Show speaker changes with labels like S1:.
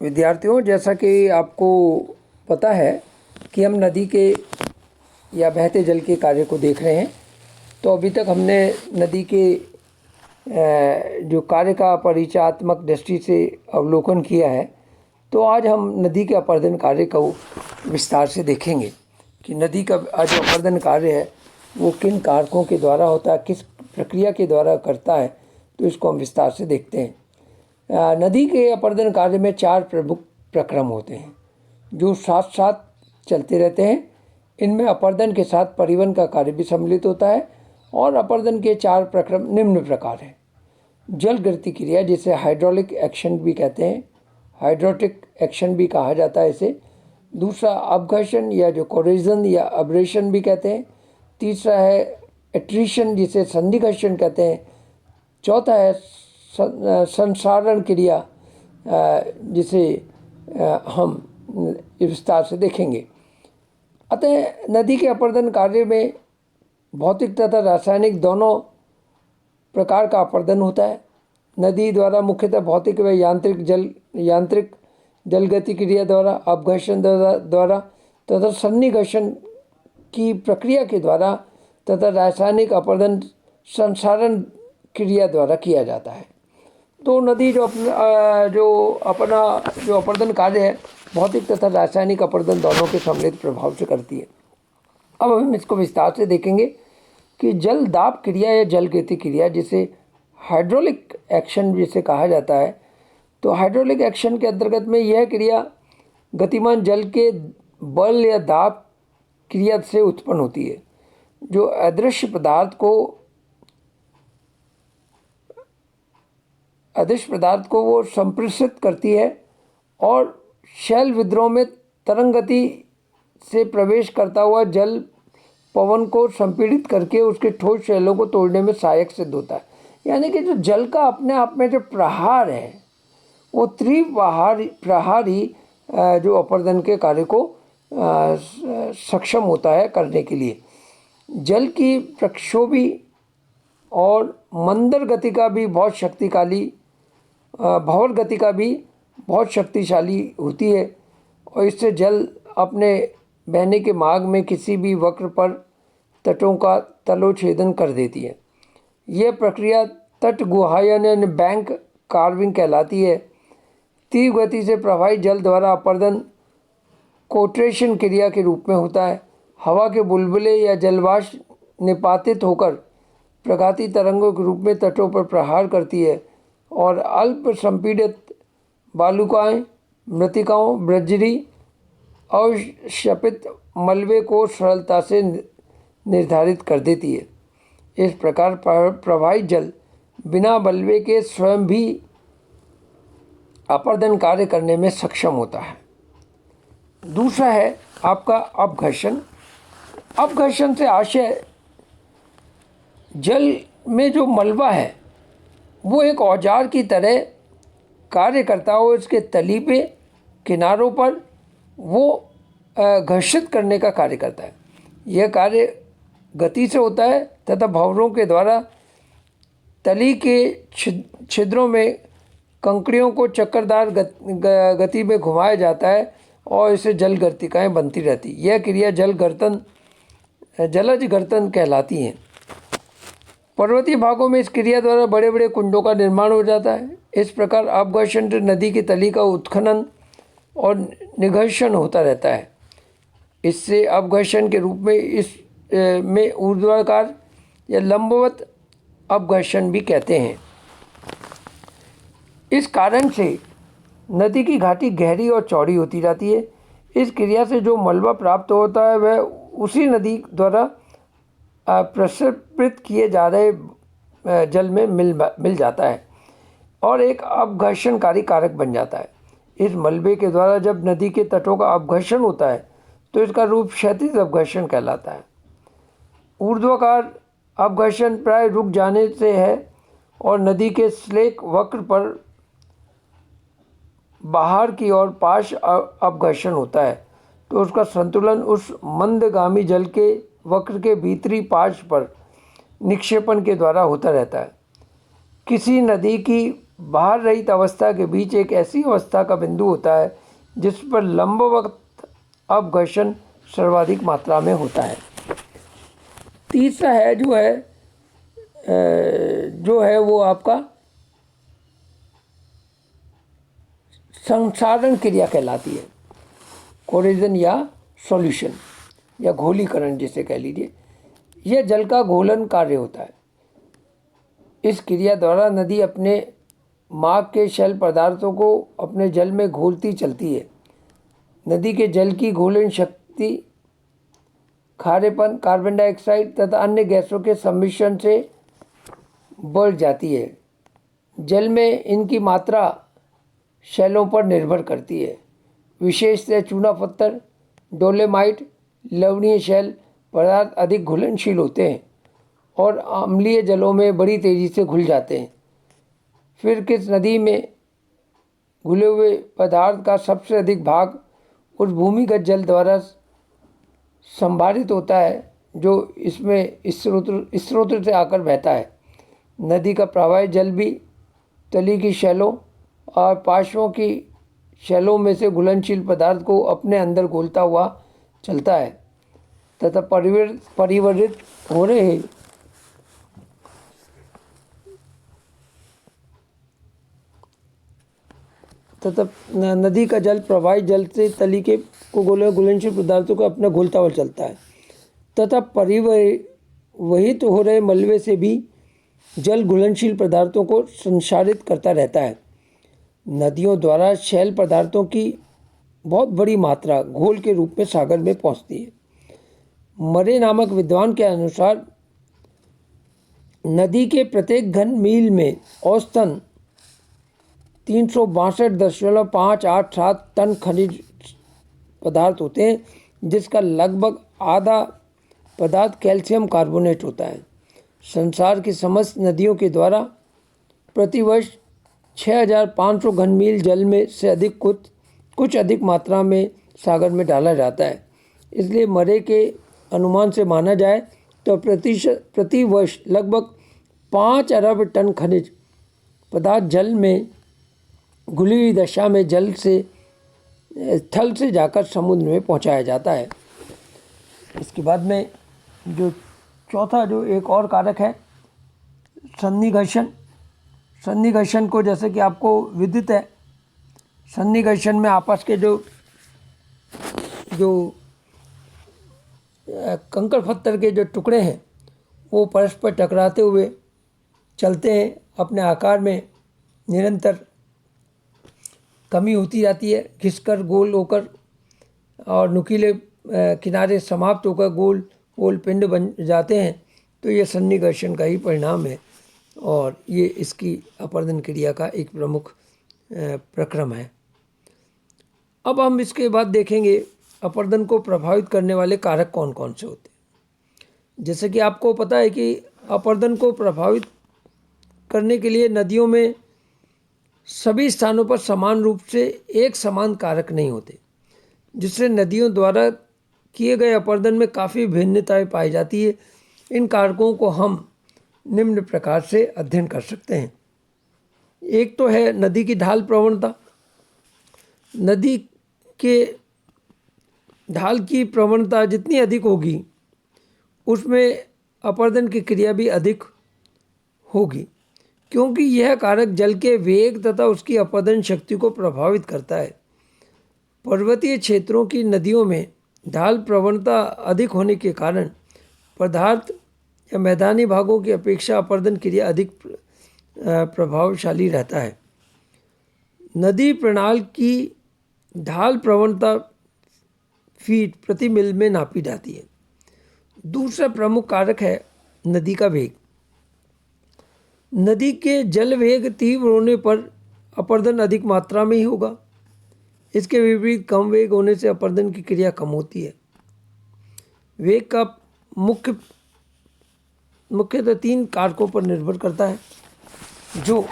S1: विद्यार्थियों, जैसा कि आपको पता है कि हम नदी के या बहते जल के कार्य को देख रहे हैं। तो अभी तक हमने नदी के जो कार्य का परिचयात्मक दृष्टि से अवलोकन किया है। तो आज हम नदी के अपर्दन कार्य को विस्तार से देखेंगे कि नदी का जो अपर्दन कार्य है वो किन कारकों के द्वारा होता है, किस प्रक्रिया के द्वारा करता है। तो इसको हम विस्तार से देखते हैं। नदी के अपर्दन कार्य में 4 प्रमुख प्रक्रम होते हैं जो साथ साथ चलते रहते हैं। इनमें अपर्दन के साथ परिवहन का कार्य भी सम्मिलित होता है और अपर्दन के 4 प्रक्रम निम्न प्रकार हैं। जल गति क्रिया, जिसे हाइड्रोलिक एक्शन भी कहते हैं, हाइड्रोटिक एक्शन भी कहा जाता है इसे। दूसरा अपघर्षण या जो कोरोजन या अब्रेशन भी कहते हैं। तीसरा है एट्रीशन, जिसे संधिघर्षण कहते हैं। चौथा है संसारण क्रिया, जिसे हम विस्तार से देखेंगे। अतः नदी के अपर्दन कार्य में भौतिक तथा रासायनिक दोनों प्रकार का अपर्दन होता है। नदी द्वारा मुख्यतः भौतिक व यांत्रिक जल गति क्रिया द्वारा, अपघर्षण द्वारा तथा संनिघर्षण की प्रक्रिया के द्वारा तथा रासायनिक अपर्दन संसारण क्रिया द्वारा किया जाता है। तो नदी जो अपना अपर्दन कार्य है भौतिक तथा रासायनिक अपर्दन दोनों के सम्मिलित प्रभाव से करती है। अब हम इसको विस्तार से देखेंगे कि जल दाब क्रिया या जल गति क्रिया, जिसे हाइड्रोलिक एक्शन जिसे कहा जाता है। तो हाइड्रोलिक एक्शन के अंतर्गत में यह क्रिया गतिमान जल के बल या दाब क्रिया से उत्पन्न होती है, जो अदृश्य पदार्थ को वो संप्रेषित करती है और शैल विद्रोह में तरंग गति से प्रवेश करता हुआ जल पवन को संपीड़ित करके उसके ठोस शैलों को तोड़ने में सहायक सिद्ध होता है। यानी कि जो जल का अपने आप में जो प्रहार है वो त्रिप्रहारी जो अपर्दन के कार्य को सक्षम होता है करने के लिए। जल की प्रक्षोभी और मंदर गति का भी बहुत भंवर गति का भी बहुत शक्तिशाली होती है और इससे जल अपने बहने के मार्ग में किसी भी वक्र पर तटों का तलोच्छेदन कर देती है। यह प्रक्रिया तट गुहायन यानी बैंक कार्विंग कहलाती है। तीव्र गति से प्रवाहित जल द्वारा अपर्दन कोट्रेशन क्रिया के रूप में होता है। हवा के बुलबुले या जलवाष्प निपातित होकर प्रघाती तरंगों के रूप में तटों पर प्रहार करती है और अल्प संपीड़ित बालुकाएं, मृत्तिकाओं, बज्री और शपित मलबे को सरलता से निर्धारित कर देती है। इस प्रकार प्रवाहित जल बिना मलबे के स्वयं भी अपर्दन कार्य करने में सक्षम होता है। दूसरा है आपका अपघर्षण। अपघर्षण से आशय जल में जो मलबा है वो एक औजार की तरह कार्य करता हो, इसके तली पे किनारों पर वो घर्षित करने का कार्य करता है। यह कार्य गति से होता है तथा भंवरों के द्वारा तली के छिद्रों में कंकड़ियों को चक्करदार गति में घुमाया जाता है और इससे जल गर्तिकाएँ बनती रहती। यह क्रिया जलज गर्तन कहलाती हैं। पर्वतीय भागों में इस क्रिया द्वारा बड़े बड़े कुंडों का निर्माण हो जाता है। इस प्रकार अपघर्षण नदी की तली का उत्खनन और निघर्षण होता रहता है। इससे अपघर्षण के रूप में ऊर्ध्वाकार या लंबवत अपघर्षण भी कहते हैं। इस कारण से नदी की घाटी गहरी और चौड़ी होती जाती है। इस क्रिया से जो मलबा प्राप्त होता है वह उसी नदी द्वारा प्रसरित किए जा रहे जल में मिल जाता है और एक अपघर्षणकारी कारक बन जाता है। इस मलबे के द्वारा जब नदी के तटों का अपघर्षण होता है तो इसका रूप क्षैतिज अपघर्षण कहलाता है। ऊर्ध्वाकार अपघर्षण प्राय रुक जाने से है और नदी के स्लेक वक्र पर बाहर की ओर पार्श्व अपघर्षण होता है तो उसका संतुलन उस मंदगामी जल के वक्र के भीतरी पार्श्व पर निक्षेपण के द्वारा होता रहता है। किसी नदी की भार रहित अवस्था के बीच एक ऐसी अवस्था का बिंदु होता है जिस पर लंबवत अपघर्षण सर्वाधिक मात्रा में होता है। तीसरा है जो है वो आपका संसारण क्रिया कहलाती है। कोरिजन या सॉल्यूशन या घोलीकरण जिसे कह लीजिए, यह जल का घोलन कार्य होता है। इस क्रिया द्वारा नदी अपने मार्ग के शेल पदार्थों को अपने जल में घोलती चलती है। नदी के जल की घोलन शक्ति खारेपन, कार्बन डाइऑक्साइड तथा अन्य गैसों के सम्मिश्रण से बढ़ जाती है। जल में इनकी मात्रा शैलों पर निर्भर करती है। विशेषतः चूना पत्थर, डोलेमाइट, लवणीय शैल पदार्थ अधिक घुलनशील होते हैं और अम्लीय जलों में बड़ी तेज़ी से घुल जाते हैं। फिर किस नदी में घुले हुए पदार्थ का सबसे अधिक भाग उस भूमिगत जल द्वारा संभारित होता है जो इसमें स्रोत से आकर बहता है। नदी का प्रवाही जल भी तली की शैलों और पार्श्वों की शैलों में से घुलनशील पदार्थ को अपने अंदर घोलता हुआ चलता है तथा परिवर्तित हो रहे तथा नदी का जल प्रवाही जल से तली के को घुलनशील पदार्थों को अपना घोलता हुआ चलता है तथा परिवहित हो रहे मलबे से भी जल घुलनशील पदार्थों को संसारित करता रहता है। नदियों द्वारा शैल पदार्थों की बहुत बड़ी मात्रा घोल के रूप में सागर में पहुंचती है। मरे नामक विद्वान के अनुसार नदी के प्रत्येक घन मील में औसतन 362.587 टन खनिज पदार्थ होते हैं, जिसका लगभग आधा पदार्थ कैल्शियम कार्बोनेट होता है। संसार की समस्त नदियों के द्वारा प्रतिवर्ष 6500 घन मील जल में से अधिक कुछ अधिक मात्रा में सागर में डाला जाता है। इसलिए मरे के अनुमान से माना जाए तो प्रति वर्ष लगभग 5 अरब टन खनिज पदार्थ जल में घुली हुई दशा में जल से थल से जाकर समुद्र में पहुंचाया जाता है। इसके बाद में जो चौथा जो एक और कारक है सन्निकर्षण। सन्निकर्षण को जैसे कि आपको विदित है, सन्निकर्षण में आपस के जो कंकड़ पत्थर के जो टुकड़े हैं वो परस्पर टकराते हुए चलते हैं। अपने आकार में निरंतर कमी होती जाती है, घिसकर गोल होकर और नुकीले किनारे समाप्त होकर गोल गोल पिंड बन जाते हैं। तो ये सन्निकर्षण का ही परिणाम है और ये इसकी अपर्दन क्रिया का एक प्रमुख प्रक्रम है। अब हम इसके बाद देखेंगे अपर्दन को प्रभावित करने वाले कारक कौन कौन से होते हैं। जैसे कि आपको पता है कि अपर्दन को प्रभावित करने के लिए नदियों में सभी स्थानों पर समान रूप से एक समान कारक नहीं होते, जिससे नदियों द्वारा किए गए अपर्दन में काफ़ी भिन्नताएं पाई जाती है। इन कारकों को हम निम्न प्रकार से अध्ययन कर सकते हैं। एक तो है नदी की ढाल प्रवणता। नदी के ढाल की प्रवणता जितनी अधिक होगी उसमें अपर्दन की क्रिया भी अधिक होगी, क्योंकि यह कारक जल के वेग तथा उसकी अपर्दन शक्ति को प्रभावित करता है। पर्वतीय क्षेत्रों की नदियों में ढाल प्रवणता अधिक होने के कारण पदार्थ या मैदानी भागों की अपेक्षा अपर्दन क्रिया अधिक प्रभावशाली रहता है। नदी प्रणाल की ढाल प्रवणता फीट प्रति मील में नापी जाती है। दूसरा प्रमुख कारक है नदी का वेग। नदी के जल वेग तीव्र होने पर अपर्दन अधिक मात्रा में ही होगा। इसके विपरीत कम वेग होने से अपर्दन की क्रिया कम होती है। वेग का मुख्यतः 3 कारकों पर निर्भर करता है, जो